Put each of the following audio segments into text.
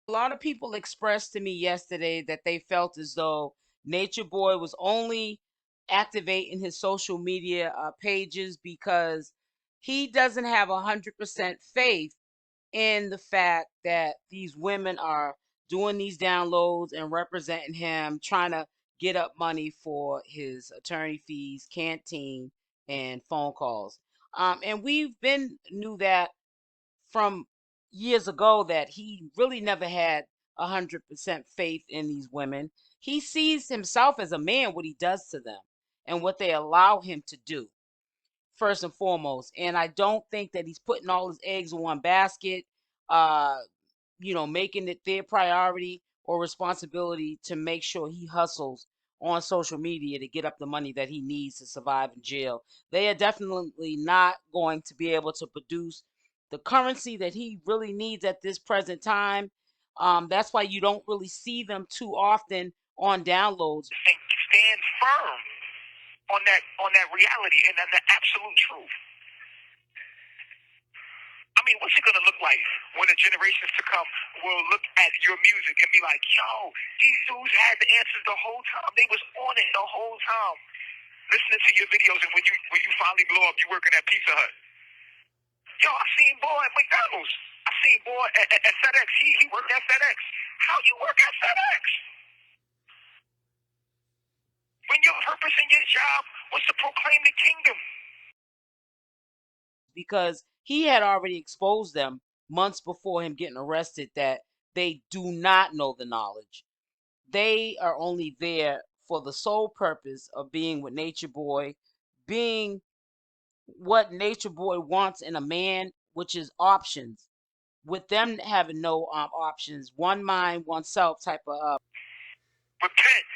A lot of people expressed to me yesterday that they felt as though Nature Boy was only activating his social media pages because he doesn't have 100% faith in the fact that these women are doing these downloads and representing him, trying to get up money for his attorney fees, canteen, and phone calls. And we've been knew that from years ago that he really never had 100% faith in these women. He sees himself as a man, what he does to them and what they allow him to do, first and foremost. And I don't think that he's putting all his eggs in one basket, uh, making it their priority or responsibility to make sure he hustles on social media to get up the money that he needs to survive in jail. They are definitely not going to be able to produce the currency that he really needs at this present time. That's why you don't really see them too often on downloads. And stand firm on that reality and on the absolute truth. I mean, what's it going to look like when the generations to come will look at your music and be like, yo, these dudes had the answers the whole time. They was on it the whole time. Listening to your videos, and when you finally blow up, you working at Pizza Hut. Yo, I seen boy at McDonald's. I seen boy at FedEx. He worked at FedEx. How you work at FedEx? When your purpose in your job was to proclaim the kingdom. Because he had already exposed them months before him getting arrested that they do not know the knowledge. They are only there for the sole purpose of being with Nature Boy, being what Nature Boy wants in a man, which is options. With them having no options, one mind, one self type of. Repent.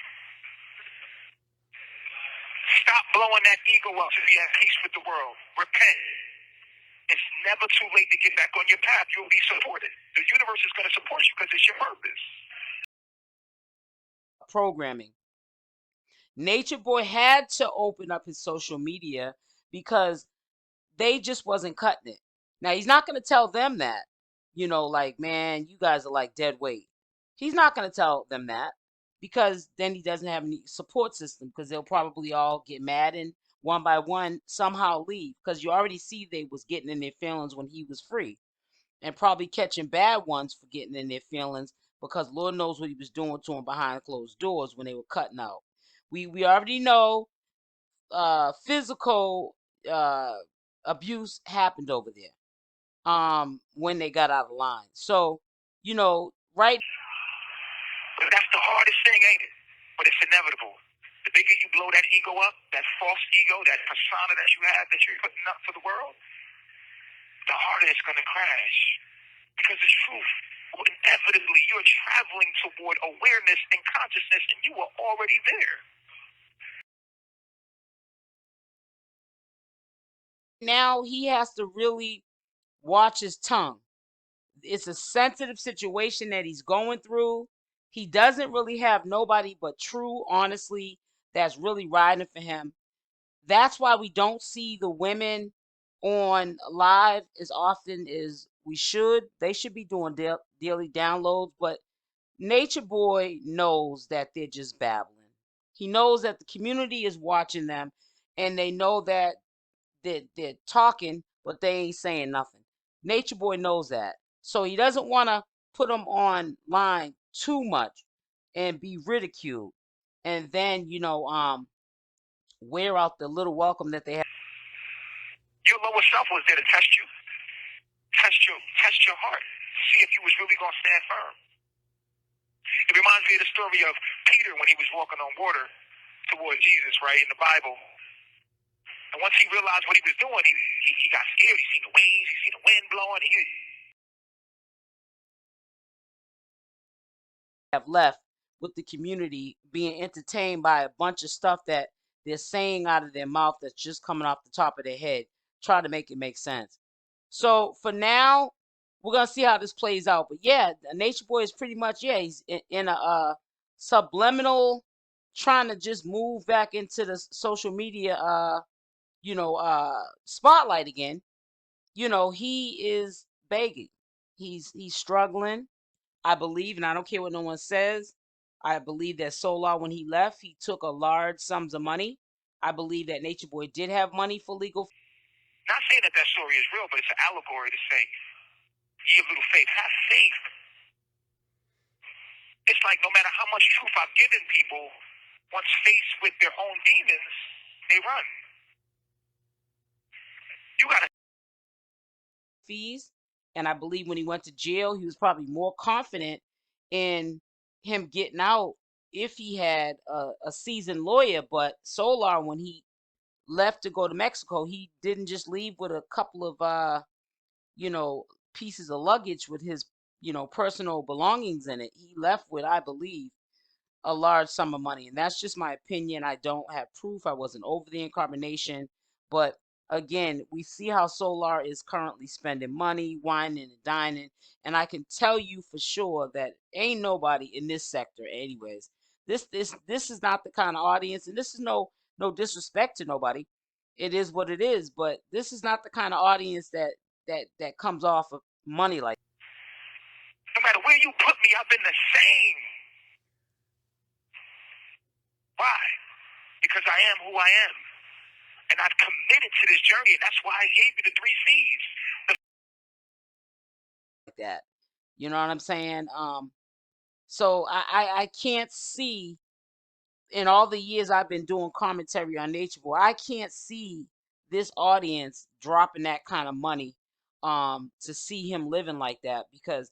Stop blowing that ego up to be at peace with the world. Repent. It's never too late to get back on your path. You'll be supported. The universe is going to support you because it's your purpose. Programming. Nature Boy had to open up his social media because they just wasn't cutting it. Now he's not going to tell them that, like, man, you guys are like dead weight. He's not going to tell them that because then he doesn't have any support system because they'll probably all get mad and one by one somehow leave because you already see they was getting in their feelings when he was free and probably catching bad ones for getting in their feelings because Lord knows what he was doing to them behind closed doors when they were cutting out. We already know physical abuse happened over there when they got out of line. So, right. But that's the hardest thing, ain't it? But it's inevitable. The bigger you blow that ego up, that false ego, that persona that you have that you're putting up for the world, the harder it's going to crash. Because the truth will inevitably, you're traveling toward awareness and consciousness, and you are already there. Now he has to really watch his tongue. It's a sensitive situation that he's going through. He doesn't really have nobody but true, honestly, that's really riding for him. That's why we don't see the women on live as often as we should. They should be doing daily downloads, but Nature Boy knows that they're just babbling. He knows that the community is watching them and they know that they're talking, but they ain't saying nothing. Nature Boy knows that. So he doesn't want to put them online too much and be ridiculed and then, wear out the little welcome that they have. Your lower self was there to test you. Test your heart to see if you was really going to stand firm. It reminds me of the story of Peter when he was walking on water toward Jesus, right, in the Bible. And once he realized what he was doing, he got scared. He seen the waves, he seen the wind blowing. Have left with the community being entertained by a bunch of stuff that they're saying out of their mouth that's just coming off the top of their head. Try to make it make sense. So for now, we're gonna see how this plays out. But yeah, Nature Boy is pretty much he's in a subliminal, trying to just move back into the social media spotlight again. He is begging. He's struggling. I believe, and I don't care what no one says, I believe that 𝗪𝗪, when he left, he took a large sums of money. I believe that Nature Boy did have money for legal. Not saying that that story is real, but it's an allegory to say, ye of little faith, have faith. It's like no matter how much truth I've given people, once faced with their own demons, they run. You gotta fees. And I believe when he went to jail, he was probably more confident in him getting out if he had a seasoned lawyer. But 𝗪𝗪, when he left to go to Mexico, he didn't just leave with a couple of you know, pieces of luggage with his, personal belongings in it. He left with, I believe, a large sum of money. And that's just my opinion. I don't have proof. I wasn't over the incarnation. But again, we see how 𝗪𝗪 is currently spending money, whining and dining. And I can tell you for sure that ain't nobody in this sector, anyways. This is not the kind of audience, and this is no disrespect to nobody. It is what it is, but this is not the kind of audience that comes off of money like. no matter where you put me, I've been the same. Why? Because I am who I am. And I've committed to this journey, and that's why I gave you the 3 C's. Like that. You know what I'm saying? So I can't see, in all the years I've been doing commentary on Natureboy, I can't see this audience dropping that kind of money to see him living like that, because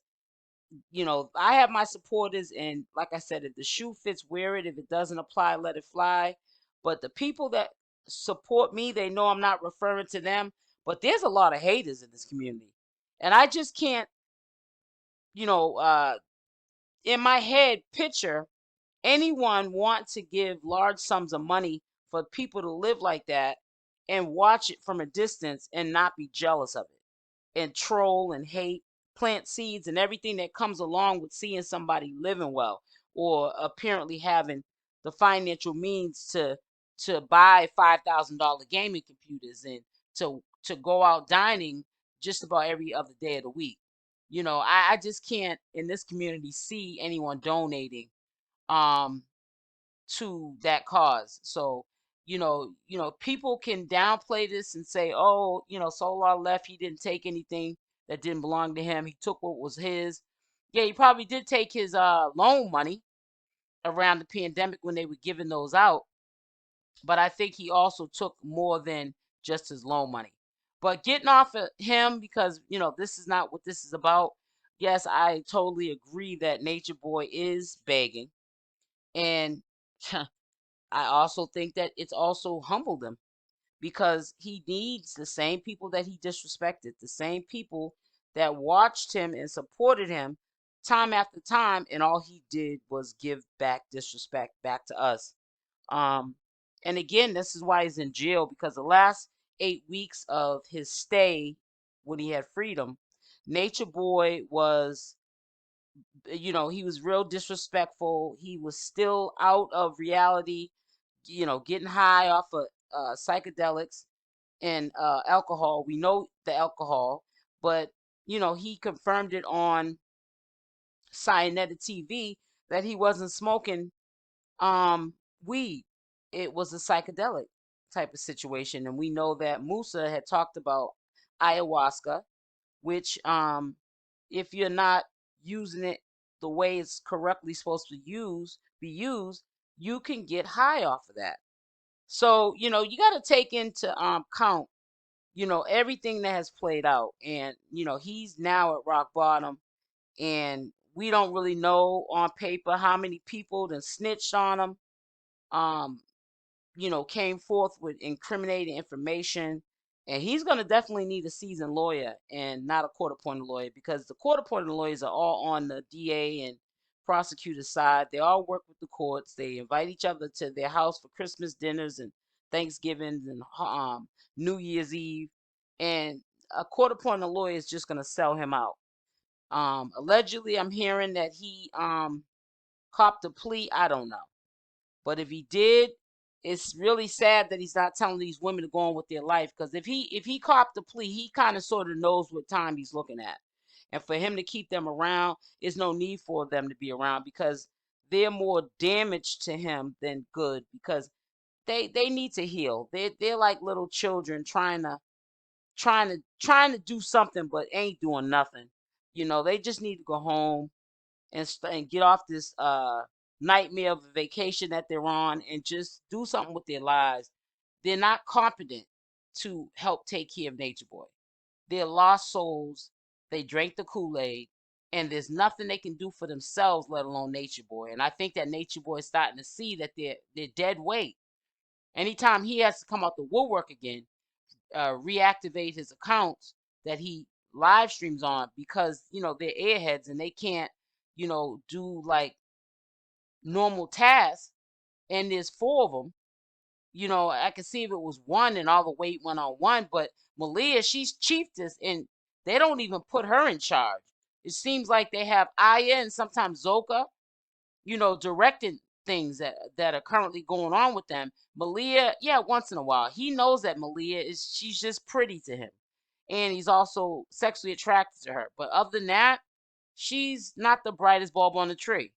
I have my supporters, and like I said, if the shoe fits, wear it. If it doesn't apply, let it fly. But the people that support me, they know I'm not referring to them. But there's a lot of haters in this community, and I just can't, you know, uh, in my head, picture anyone want to give large sums of money for people to live like that and watch it from a distance and not be jealous of it and troll and hate, plant seeds and everything that comes along with seeing somebody living well, or apparently having the financial means to buy $5,000 gaming computers, and to go out dining just about every other day of the week. I just can't in this community see anyone donating um to that cause. So, people can downplay this and say, "Oh, 𝗪𝗪 left. He didn't take anything that didn't belong to him. He took what was his." Yeah, he probably did take his loan money around the pandemic when they were giving those out, but I think he also took more than just his loan money. But getting off of him, because this is not what this is about. Yes, I totally agree that Nature Boy is begging, and I also think that it's also humbled him, because he needs the same people that he disrespected, the same people that watched him and supported him time after time, and all he did was give back disrespect back to us. Um, and again, this is why he's in jail, because the last 8 weeks of his stay, when he had freedom, Nature Boy was, he was real disrespectful. He was still out of reality, getting high off of psychedelics and alcohol. We know the alcohol, but he confirmed it on Cyanetta TV that he wasn't smoking weed. It was a psychedelic type of situation, and we know that Musa had talked about ayahuasca, which if you're not using it the way it's correctly supposed to be used, you can get high off of that. So, you got to take into count, everything that has played out. And, he's now at rock bottom, and we don't really know on paper how many people then snitched on him. Um, came forth with incriminating information. And he's going to definitely need a seasoned lawyer and not a court appointed lawyer, because the court appointed lawyers are all on the DA and prosecutor side. They all work with the courts. They invite each other to their house for Christmas dinners and Thanksgivings and New Year's Eve. And a court appointed lawyer is just going to sell him out. Allegedly, I'm hearing that he copped a plea. I don't know. But if he did, it's really sad that he's not telling these women to go on with their life. Because if he copped the plea, he kind of sort of knows what time he's looking at. And for him to keep them around, there's no need for them to be around because they're more damage to him than good because they need to heal. They're like little children trying to do something but ain't doing nothing. They just need to go home and get off this nightmare of a vacation that they're on and just do something with their lives. They're not competent to help take care of Nature Boy. They're lost souls. They drank the Kool-Aid, and there's nothing they can do for themselves, let alone Nature Boy. And I think that Nature Boy is starting to see that they're dead weight. Anytime he has to come out the woodwork again, reactivate his accounts that he live streams on because they're airheads and they can't do like normal tasks, and there's four of them. I could see if it was one and all the weight went on one, but Malia, she's chiefess, and they don't even put her in charge. It seems like they have Aya and sometimes Zoka, directing things that are currently going on with them. Malia, yeah, once in a while. He knows that Malia she's just pretty to him. And he's also sexually attracted to her. But other than that, she's not the brightest bulb on the tree.